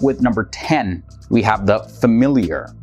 with number 10, we have the familiar.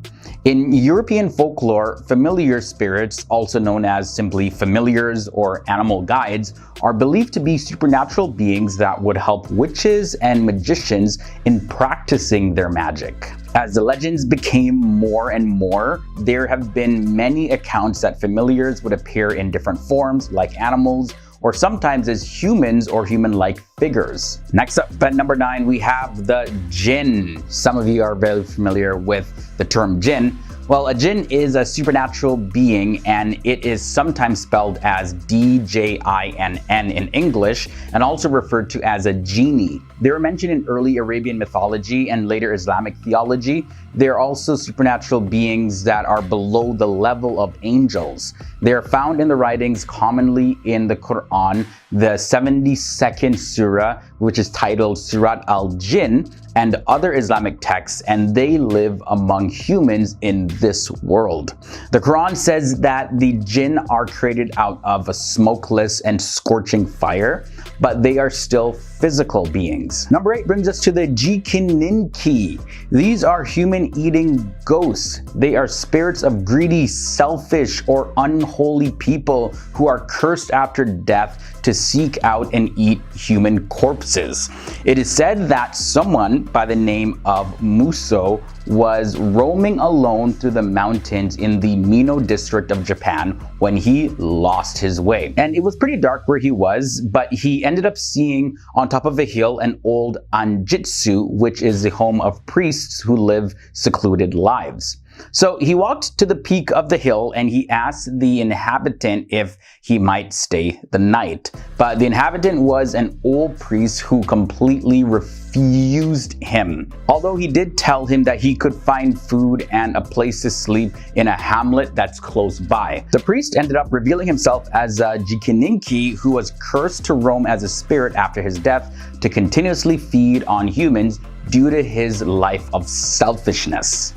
In European folklore, familiar spirits, also known as simply familiars or animal guides, are believed to be supernatural beings that would help witches and magicians in practicing their magic. As the legends became more and more, there have been many accounts that familiars would appear in different forms, like animals, or sometimes as humans or human-like figures. Next up, at number 9, we have the jinn. Some of you are very familiar with the term jinn. Well, a jinn is a supernatural being, and it is sometimes spelled as D-J-I-N-N in English, and also referred to as a genie. They were mentioned in early Arabian mythology and later Islamic theology. They are also supernatural beings that are below the level of angels. They are found in the writings commonly in the Quran, the 72nd surah, which is titled Surat al-Jinn, and other Islamic texts, and they live among humans in this world. The Quran says that the jinn are created out of a smokeless and scorching fire, but they are still physical beings. Number 8 brings us to the Jikininki. These are human-eating ghosts. They are spirits of greedy, selfish, or unholy people who are cursed after death to seek out and eat human corpses. It is said that someone by the name of Muso was roaming alone through the mountains in the Mino district of Japan when he lost his way. And it was pretty dark where he was, but he ended up seeing on top of a hill an old Anjitsu, which is the home of priests who live secluded lives. So he walked to the peak of the hill and he asked the inhabitant if he might stay the night. But the inhabitant was an old priest who completely refused him. Although he did tell him that he could find food and a place to sleep in a hamlet that's close by. The priest ended up revealing himself as a Jikininki who was cursed to roam as a spirit after his death to continuously feed on humans due to his life of selfishness.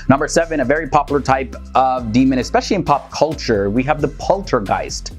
Number 7, a very popular type of demon, especially in pop culture, we have the poltergeist.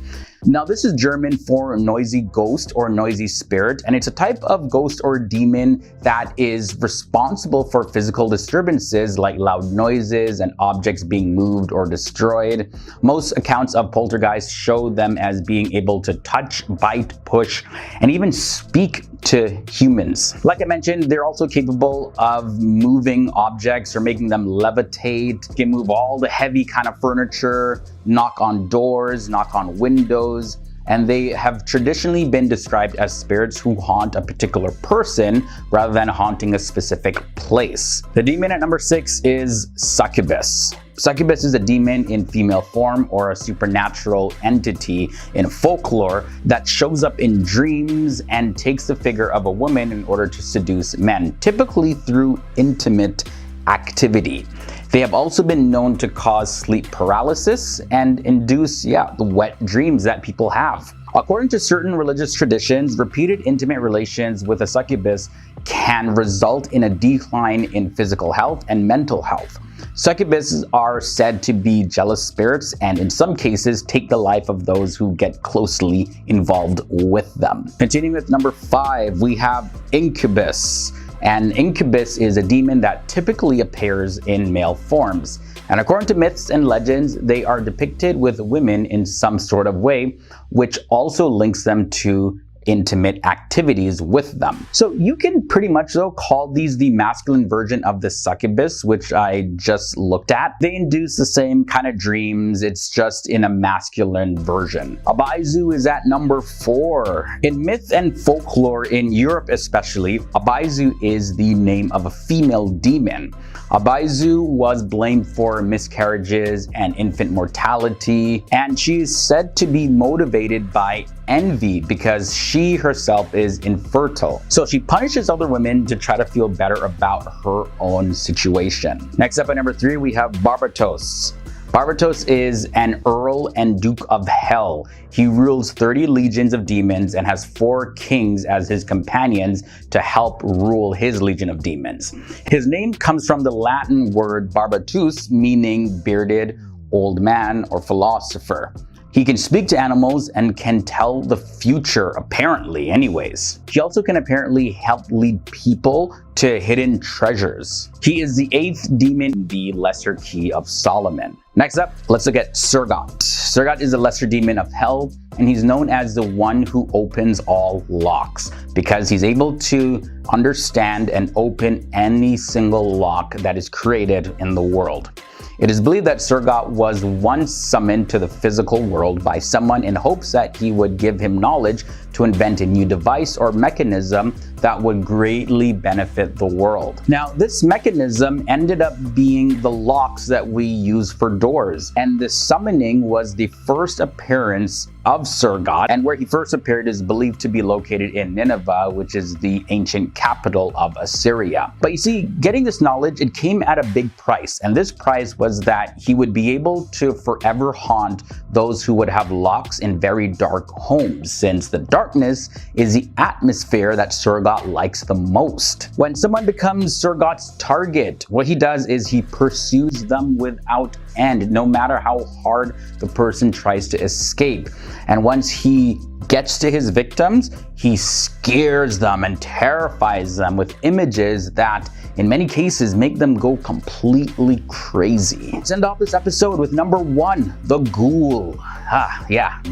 Now, this is German for noisy ghost or noisy spirit, and it's a type of ghost or demon that is responsible for physical disturbances like loud noises and objects being moved or destroyed. Most accounts of poltergeist show them as being able to touch, bite, push, and even speak to humans. Like I mentioned, they're also capable of moving objects or making them levitate, can move all the heavy kind of furniture, knock on doors, knock on windows, and they have traditionally been described as spirits who haunt a particular person rather than haunting a specific place. The demon at number 6 is succubus. Succubus is a demon in female form or a supernatural entity in folklore that shows up in dreams and takes the figure of a woman in order to seduce men, typically through intimate activity. They have also been known to cause sleep paralysis and induce, the wet dreams that people have. According to certain religious traditions, repeated intimate relations with a succubus can result in a decline in physical health and mental health. Succubuses are said to be jealous spirits and in some cases take the life of those who get closely involved with them. Continuing with number 5, we have incubus. And incubus is a demon that typically appears in male forms. And according to myths and legends, they are depicted with women in some sort of way, which also links them to intimate activities with them. So you can pretty much though call these the masculine version of the succubus, which I just looked at. They induce the same kind of dreams, it's just in a masculine version. Abaizu is at number 4. In myth and folklore in Europe especially, Abaizu is the name of a female demon. Abaizu was blamed for miscarriages and infant mortality, and she is said to be motivated by envy because she herself is infertile. So she punishes other women to try to feel better about her own situation. Next up at number 3, we have Barbatos. Barbatos is an Earl and Duke of Hell. He rules 30 legions of demons and has 4 kings as his companions to help rule his legion of demons. His name comes from the Latin word barbatus, meaning bearded, old man, or philosopher. He can speak to animals and can tell the future, apparently, anyways. He also can apparently help lead people to hidden treasures. He is the 8th demon, the Lesser Key of Solomon. Next up, let's look at Surgot. Surgot is a lesser demon of hell, and he's known as the one who opens all locks because he's able to understand and open any single lock that is created in the world. It is believed that Surgot was once summoned to the physical world by someone in hopes that he would give him knowledge to invent a new device or mechanism that would greatly benefit the world. Now, this mechanism ended up being the locks that we use for doors, and the summoning was the first appearance of Surgot, and where he first appeared is believed to be located in Nineveh, which is the ancient capital of Assyria. But you see, getting this knowledge, it came at a big price, and this price was that he would be able to forever haunt those who would have locks in very dark homes, since the darkness is the atmosphere that Surgot likes the most. When someone becomes Surgot's target, what he does is he pursues them without end, no matter how hard the person tries to escape. And once he gets to his victims, he scares them and terrifies them with images that in many cases make them go completely crazy. Let's end off this episode with number 1, the ghoul.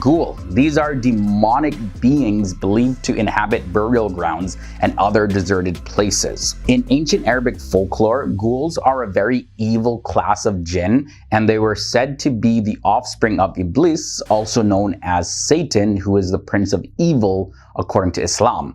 Ghoul. These are demonic beings believed to inhabit burial grounds and other deserted places. In ancient Arabic folklore, ghouls are a very evil class of jinn, and they were said to be the offspring of Iblis, also known as Satan, who is the prince of evil according to Islam.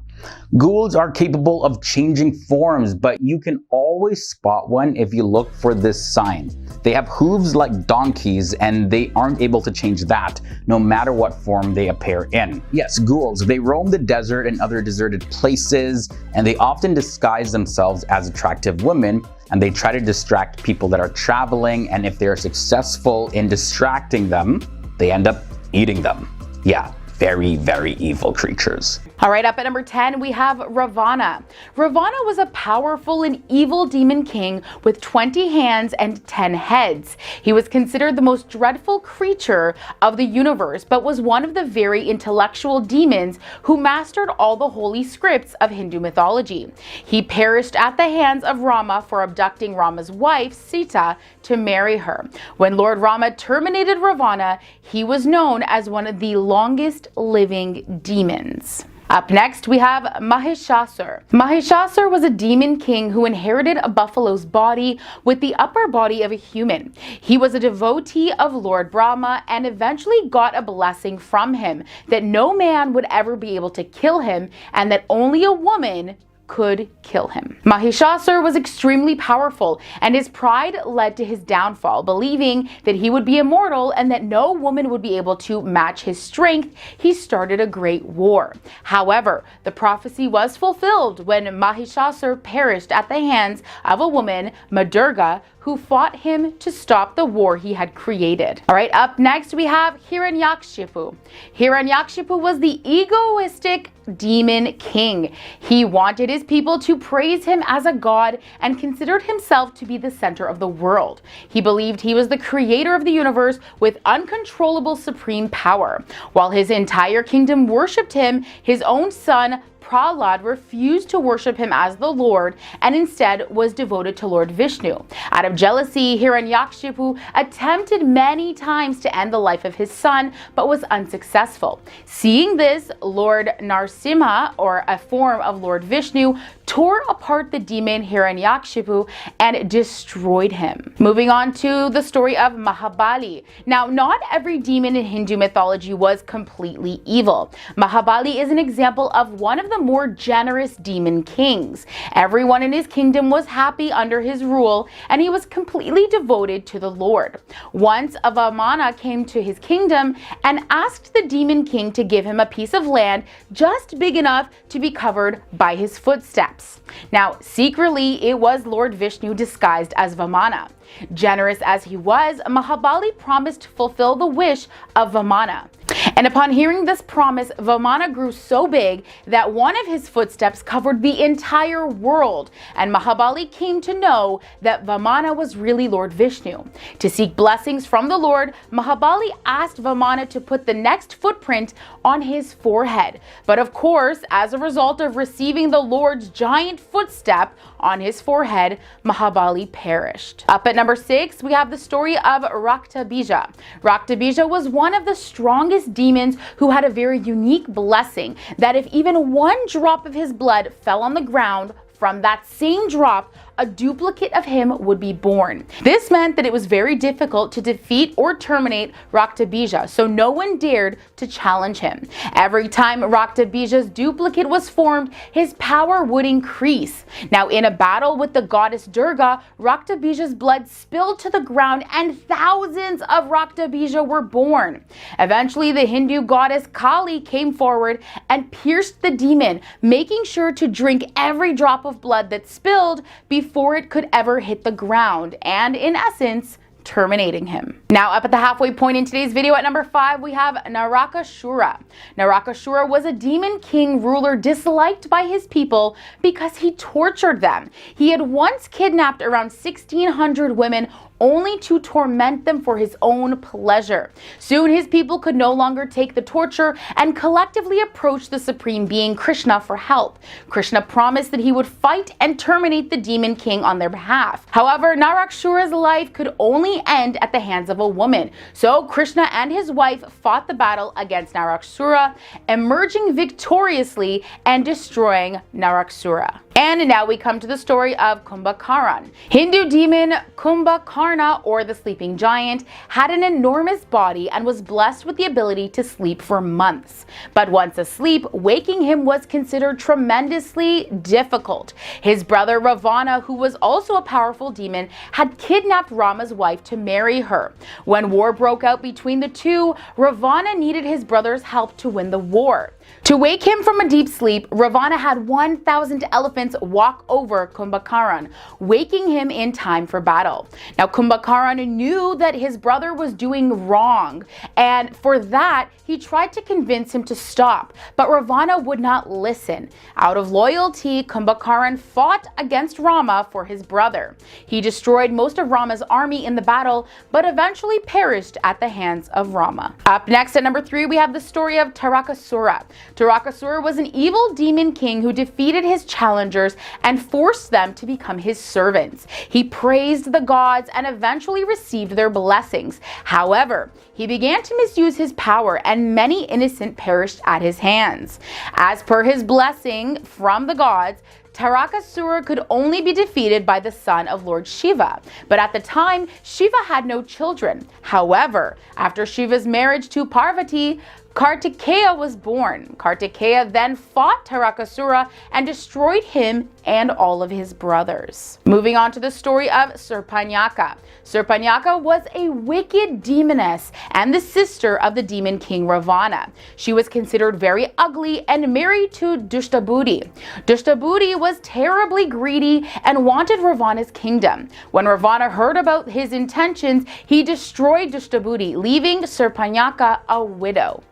Ghouls are capable of changing forms, but you can always spot one if you look for this sign. They have hooves like donkeys, and they aren't able to change that, no matter what form they appear in. Yes, ghouls, they roam the desert and other deserted places, and they often disguise themselves as attractive women, and they try to distract people that are traveling, and if they are successful in distracting them, they end up eating them. Yeah, very, very evil creatures. All right, up at number 10, we have Ravana. Ravana was a powerful and evil demon king with 20 hands and 10 heads. He was considered the most dreadful creature of the universe, but was one of the very intellectual demons who mastered all the holy scripts of Hindu mythology. He perished at the hands of Rama for abducting Rama's wife, Sita, to marry her. When Lord Rama terminated Ravana, he was known as one of the longest living demons. Up next, we have Mahishasur. Mahishasur was a demon king who inherited a buffalo's body with the upper body of a human. He was a devotee of Lord Brahma and eventually got a blessing from him that no man would ever be able to kill him and that only a woman could kill him. Mahishasur was extremely powerful, and his pride led to his downfall. Believing that he would be immortal and that no woman would be able to match his strength, he started a great war. However, the prophecy was fulfilled when Mahishasur perished at the hands of a woman, Madurga, who fought him to stop the war he had created. All right, up next we have Hiranyakshipu. Hiranyakshipu was the egoistic demon king. He wanted his people to praise him as a god and considered himself to be the center of the world. He believed he was the creator of the universe with uncontrollable supreme power. While his entire kingdom worshipped him, his own son Prahlad refused to worship him as the Lord and instead was devoted to Lord Vishnu. Out of jealousy, Hiranyakshipu attempted many times to end the life of his son, but was unsuccessful. Seeing this, Lord Narsimha, or a form of Lord Vishnu, tore apart the demon Hiranyakshipu and destroyed him. Moving on to the story of Mahabali. Now, not every demon in Hindu mythology was completely evil. Mahabali is an example of one of the more generous demon kings. Everyone in his kingdom was happy under his rule, and he was completely devoted to the Lord. Once a Vamana came to his kingdom and asked the demon king to give him a piece of land just big enough to be covered by his footsteps. Now, secretly, it was Lord Vishnu disguised as Vamana. Generous as he was, Mahabali promised to fulfill the wish of Vamana. And upon hearing this promise, Vamana grew so big that one of his footsteps covered the entire world, and Mahabali came to know that Vamana was really Lord Vishnu. To seek blessings from the Lord, Mahabali asked Vamana to put the next footprint on his forehead. But of course, as a result of receiving the Lord's giant footstep on his forehead, Mahabali perished. Up at number 6, we have the story of Raktabija. Raktabija was one of the strongest demons who had a very unique blessing that if even one drop of his blood fell on the ground, from that same drop, a duplicate of him would be born. This meant that it was very difficult to defeat or terminate Raktabija, so no one dared to challenge him. Every time Raktabija's duplicate was formed, his power would increase. Now, in a battle with the goddess Durga, Raktabija's blood spilled to the ground and thousands of Raktabija were born. Eventually, the Hindu goddess Kali came forward and pierced the demon, making sure to drink every drop of blood that spilled before it could ever hit the ground, and in essence, terminating him. Now, up at the halfway point in today's video at number 5, we have Narakasura. Narakasura was a demon king ruler disliked by his people because he tortured them. He had once kidnapped around 1,600 women only to torment them for his own pleasure. Soon his people could no longer take the torture and collectively approached the supreme being Krishna for help. Krishna promised that he would fight and terminate the demon king on their behalf. However, Narakasura's life could only end at the hands of a woman. So Krishna and his wife fought the battle against Narakasura, emerging victoriously and destroying Narakasura. And now we come to the story of Kumbhakaran. Hindu demon Kumbhakarna, or the sleeping giant, had an enormous body and was blessed with the ability to sleep for months. But once asleep, waking him was considered tremendously difficult. His brother Ravana, who was also a powerful demon, had kidnapped Rama's wife to marry her. When war broke out between the two, Ravana needed his brother's help to win the war. To wake him from a deep sleep, Ravana had 1,000 elephants walk over Kumbhakaran, waking him in time for battle. Now, Kumbhakaran knew that his brother was doing wrong, and for that, he tried to convince him to stop, but Ravana would not listen. Out of loyalty, Kumbhakaran fought against Rama for his brother. He destroyed most of Rama's army in the battle, but eventually perished at the hands of Rama. Up next at number 3, we have the story of Tarakasura. Tarakasura was an evil demon king who defeated his challengers and forced them to become his servants. He praised the gods and eventually received their blessings. However, he began to misuse his power and many innocent perished at his hands. As per his blessing from the gods, Tarakasura could only be defeated by the son of Lord Shiva, but at the time, Shiva had no children. However, after Shiva's marriage to Parvati, Kartikeya was born. Kartikeya then fought Tarakasura and destroyed him and all of his brothers. Moving on to the story of Surpanaka. Surpanaka was a wicked demoness and the sister of the demon king Ravana. She was considered very ugly and married to Dushtabudi. Dushtabudi was terribly greedy and wanted Ravana's kingdom. When Ravana heard about his intentions, he destroyed Dushtabudi, leaving Surpanaka a widow.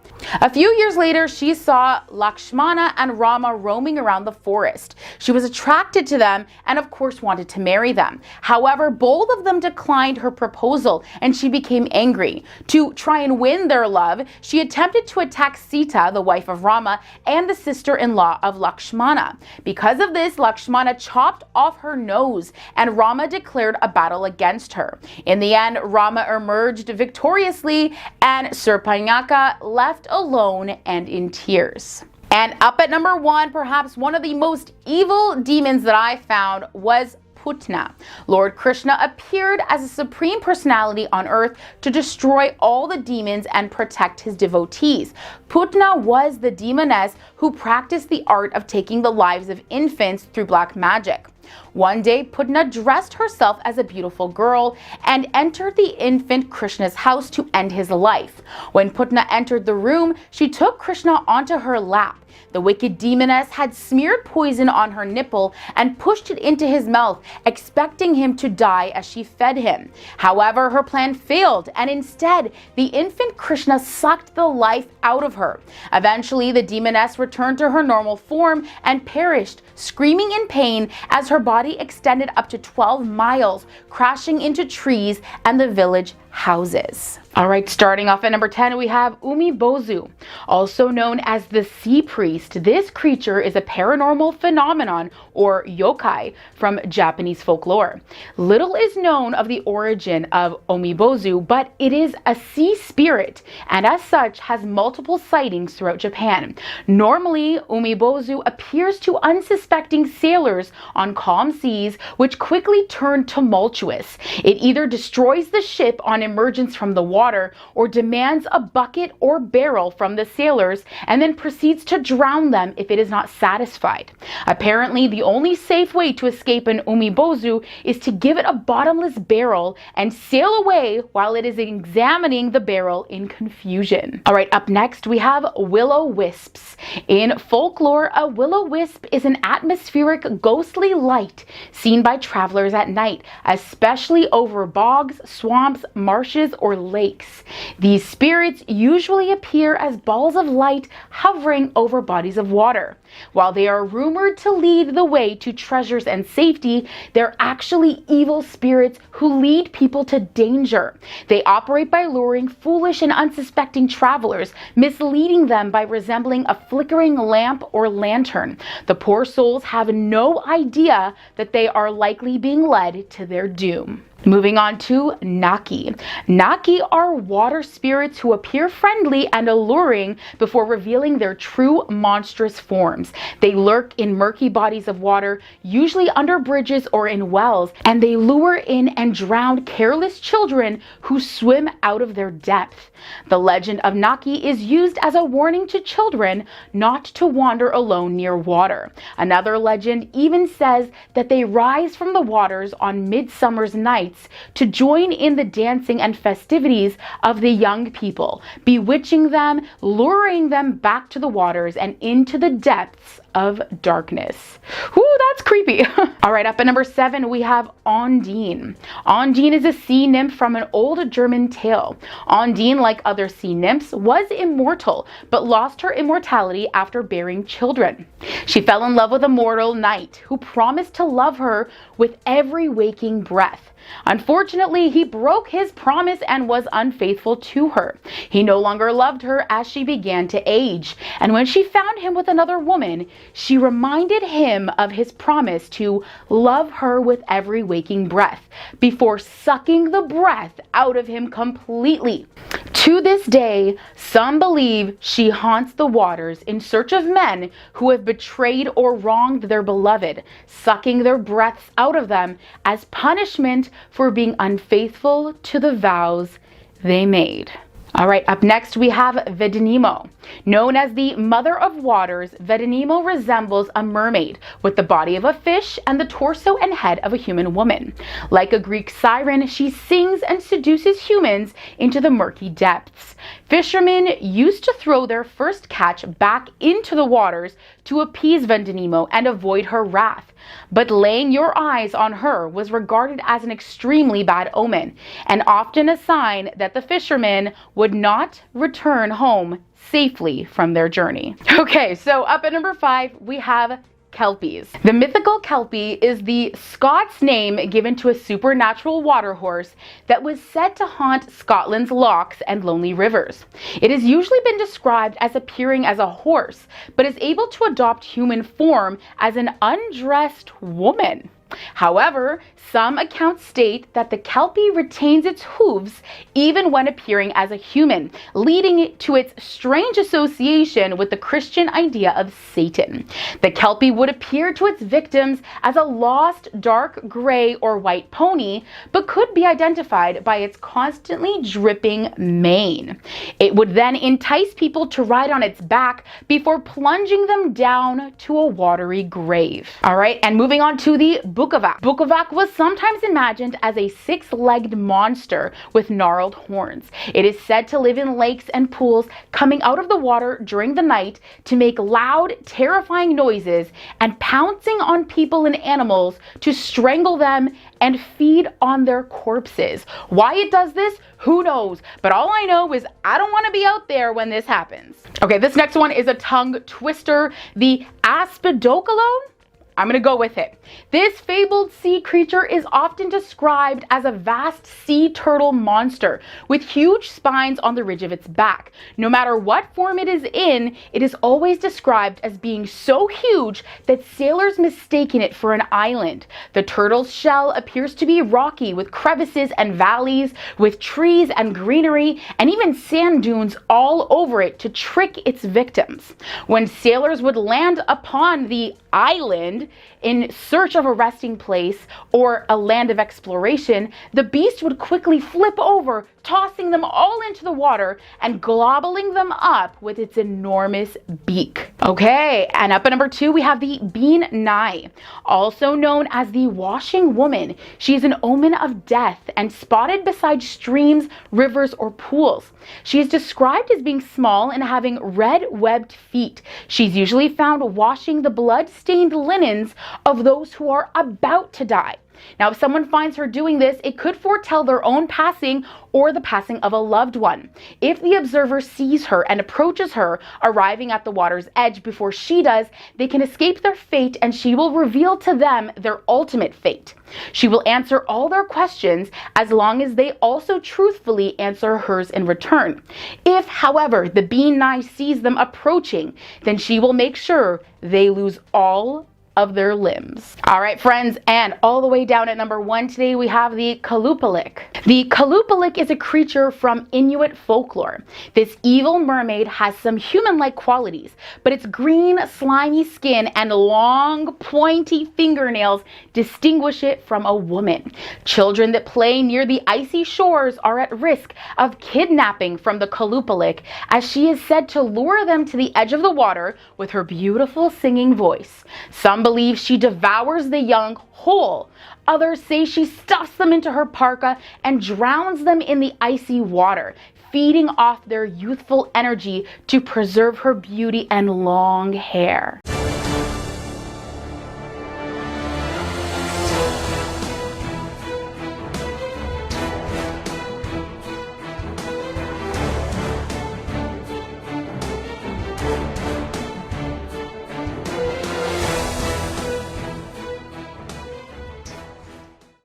A few years later, she saw Lakshmana and Rama roaming around the forest. She was attracted to them and of course wanted to marry them. However, both of them declined her proposal and she became angry. To try and win their love, she attempted to attack Sita, the wife of Rama, and the sister-in-law of Lakshmana. Because of this, Lakshmana chopped off her nose and Rama declared a battle against her. In the end, Rama emerged victoriously and Surpanaka left alone and in tears. And up at number 1, perhaps one of the most evil demons that I found was Putna. Lord Krishna appeared as a supreme personality on earth to destroy all the demons and protect his devotees. Putna was the demoness who practiced the art of taking the lives of infants through black magic. One day, Putna dressed herself as a beautiful girl and entered the infant Krishna's house to end his life. When Putna entered the room, she took Krishna onto her lap. The wicked demoness had smeared poison on her nipple and pushed it into his mouth, expecting him to die as she fed him. However, her plan failed, and instead, the infant Krishna sucked the life out of her. Eventually, the demoness returned to her normal form and perished, screaming in pain as her body extended up to 12 miles, crashing into trees and the village houses. All right, starting off at number 10, we have Umibozu, also known as the sea priest. This creature is a paranormal phenomenon, or yokai, from Japanese folklore. Little is known of the origin of Umibozu, but it is a sea spirit, and as such has multiple sightings throughout Japan. Normally, Umibozu appears to unsuspecting sailors on calm seas, which quickly turn tumultuous. It either destroys the ship on emergence from the water or demands a bucket or barrel from the sailors and then proceeds to drown them if it is not satisfied. Apparently, the only safe way to escape an umibozu is to give it a bottomless barrel and sail away while it is examining the barrel in confusion. All right, up next we have will-o-wisps. In folklore, a will-o-wisp is an atmospheric ghostly light seen by travelers at night, especially over bogs, swamps, marshes, or lakes. These spirits usually appear as balls of light hovering over bodies of water. While they are rumored to lead the way to treasures and safety, they're actually evil spirits who lead people to danger. They operate by luring foolish and unsuspecting travelers, misleading them by resembling a flickering lamp or lantern. The poor souls have no idea that they are likely being led to their doom. Moving on to Naki. Naki are water spirits who appear friendly and alluring before revealing their true monstrous forms. They lurk in murky bodies of water, usually under bridges or in wells, and they lure in and drown careless children who swim out of their depth. The legend of Naki is used as a warning to children not to wander alone near water. Another legend even says that they rise from the waters on midsummer's nights to join in the dancing and festivities of the young people, bewitching them, luring them back to the waters and into the depths of darkness. Whoo, that's creepy. All right, up at number 7, we have Ondine. Ondine is a sea nymph from an old German tale. Ondine, like other sea nymphs, was immortal, but lost her immortality after bearing children. She fell in love with a mortal knight who promised to love her with every waking breath. Unfortunately, he broke his promise and was unfaithful to her. He no longer loved her as she began to age, and when she found him with another woman, she reminded him of his promise to love her with every waking breath before sucking the breath out of him completely. To this day, some believe she haunts the waters in search of men who have betrayed or wronged their beloved, sucking their breaths out of them as punishment for being unfaithful to the vows they made. All right, up next we have Vedinimo. Known as the Mother of Waters, Vedinimo resembles a mermaid with the body of a fish and the torso and head of a human woman. Like a Greek siren, she sings and seduces humans into the murky depths. Fishermen used to throw their first catch back into the waters to appease Vedinimo and avoid her wrath. But laying your eyes on her was regarded as an extremely bad omen, and often a sign that the fishermen would not return home safely from their journey. Okay, so up at number 5, we have Kelpies. The mythical Kelpie is the Scots name given to a supernatural water horse that was said to haunt Scotland's lochs and lonely rivers. It has usually been described as appearing as a horse, but is able to adopt human form as an undressed woman. However, some accounts state that the Kelpie retains its hooves even when appearing as a human, leading it to its strange association with the Christian idea of Satan. The Kelpie would appear to its victims as a lost dark gray or white pony, but could be identified by its constantly dripping mane. It would then entice people to ride on its back before plunging them down to a watery grave. All right, and moving on to the Bukovac. Bukovac was sometimes imagined as a six-legged monster with gnarled horns. It is said to live in lakes and pools, coming out of the water during the night to make loud, terrifying noises and pouncing on people and animals to strangle them and feed on their corpses. Why it does this, who knows? But all I know is I don't want to be out there when this happens. Okay, this next one is a tongue twister, the Aspidocolone. I'm gonna go with it. This fabled sea creature is often described as a vast sea turtle monster with huge spines on the ridge of its back. No matter what form it is in, it is always described as being so huge that sailors mistaken it for an island. The turtle's shell appears to be rocky with crevices and valleys, with trees and greenery, and even sand dunes all over it to trick its victims. When sailors would land upon the island in search of a resting place or a land of exploration, the beast would quickly flip over, tossing them all into the water and gobbling them up with its enormous beak. Okay, and up at number 2, we have the Bean Nye, also known as the Washing Woman. She is an omen of death and spotted beside streams, rivers, or pools. She is described as being small and having red webbed feet. She's usually found washing the blood-stained linens of those who are about to die. Now, if someone finds her doing this, it could foretell their own passing or the passing of a loved one. If the observer sees her and approaches her, arriving at the water's edge before she does, they can escape their fate and she will reveal to them their ultimate fate. She will answer all their questions as long as they also truthfully answer hers in return. If, however, the Bean Nye sees them approaching, then she will make sure they lose all of their limbs. All right, friends, and all the way down at number 1 today, we have the Kalupalik. The Kalupalik is a creature from Inuit folklore. This evil mermaid has some human-like qualities, but its green, slimy skin and long, pointy fingernails distinguish it from a woman. Children that play near the icy shores are at risk of kidnapping from the Kalupalik, as she is said to lure them to the edge of the water with her beautiful singing voice. Some believe she devours the young whole. Others say she stuffs them into her parka and drowns them in the icy water, feeding off their youthful energy to preserve her beauty and long hair.